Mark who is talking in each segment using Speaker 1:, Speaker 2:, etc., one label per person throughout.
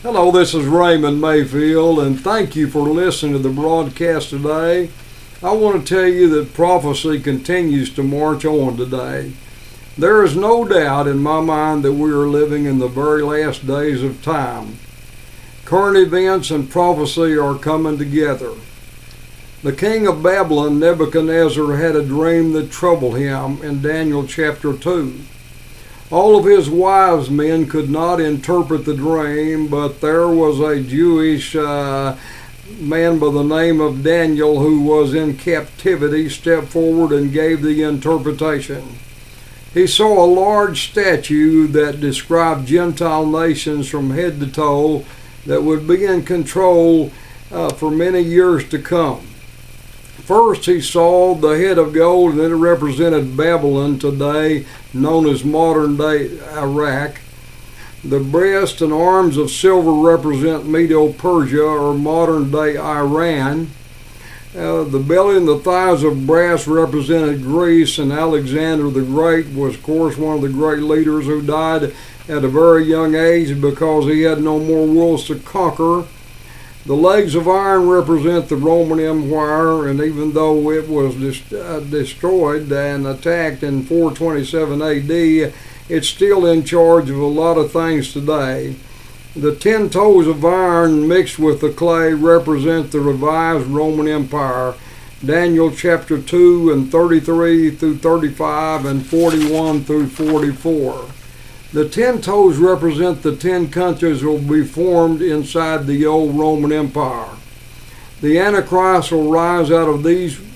Speaker 1: Hello, this is Raymond Mayfield, and thank you for listening to the broadcast today. I want to tell you that prophecy continues to march on today. There is no doubt in my mind that we are living in the very last days of time. Current events and prophecy are coming together. The king of Babylon, Nebuchadnezzar, had a dream that troubled him in Daniel chapter 2. All of his wise men could not interpret the dream, but there was a Jewish man by the name of Daniel who was in captivity stepped forward and gave the interpretation. He saw a large statue that described Gentile nations from head to toe that would be in control for many years to come. First, he saw the head of gold, and it represented Babylon today, known as modern-day Iraq. The breast and arms of silver represent Medo-Persia, or modern-day Iran. The belly and the thighs of brass represented Greece, and Alexander the Great was, of course, one of the great leaders who died at a very young age because he had no more worlds to conquer. The legs of iron represent the Roman Empire, and even though it was destroyed and attacked in 427 AD, it's still in charge of a lot of things today. The 10 toes of iron mixed with the clay represent the revised Roman Empire. Daniel chapter 2 and 33 through 35 and 41 through 44. The 10 toes represent the 10 countries that will be formed inside the old Roman Empire. The Antichrist will rise out of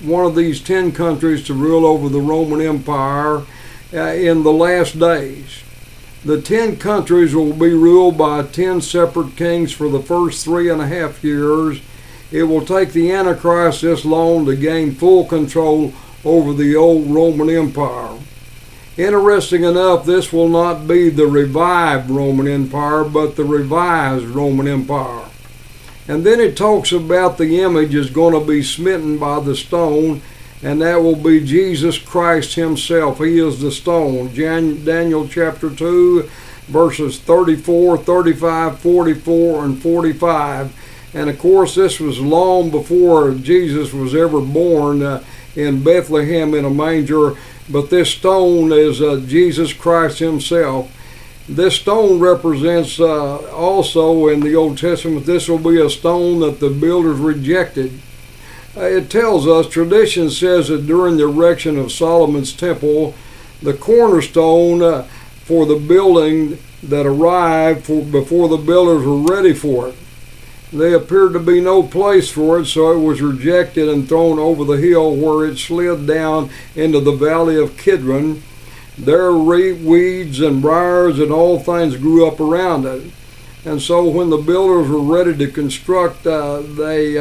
Speaker 1: one of these 10 countries to rule over the Roman Empire in the last days. The 10 countries will be ruled by 10 separate kings for the first 3.5 years. It will take the Antichrist this long to gain full control over the old Roman Empire. Interesting enough, this will not be the revived Roman Empire, but the revised Roman Empire. And then it talks about the image is going to be smitten by the stone, and that will be Jesus Christ himself. He is the stone. Daniel chapter 2, verses 34, 35, 44, and 45. And of course, this was long before Jesus was ever born in Bethlehem in a manger. But this stone is Jesus Christ himself. This stone represents also in the Old Testament, this will be a stone that the builders rejected. It tells us, tradition says that during the erection of Solomon's temple, the cornerstone for the building that arrived before the builders were ready for it. There appeared to be no place for it, so it was rejected and thrown over the hill where it slid down into the valley of Kidron. There weeds and briars and all things grew up around it. And so when the builders were ready to construct, they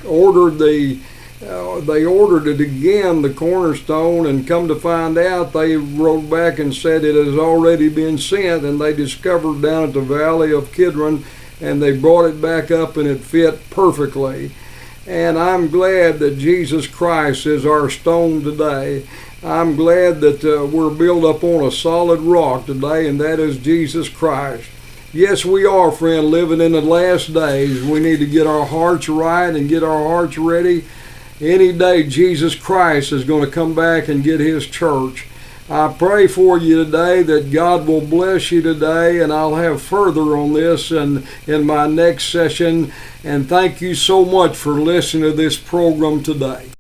Speaker 1: ordered it again, the cornerstone, and come to find out, they wrote back and said it has already been sent, and they discovered down at the valley of Kidron, and they brought it back up and it fit perfectly. And I'm glad that Jesus Christ is our stone today. I'm glad that we're built up on a solid rock today, and that is Jesus Christ. Yes, we are, friend, living in the last days. We need to get our hearts right and get our hearts ready. Any day Jesus Christ is going to come back and get his church. I pray for you today that God will bless you today, and I'll have further on this in my next session. And thank you so much for listening to this program today.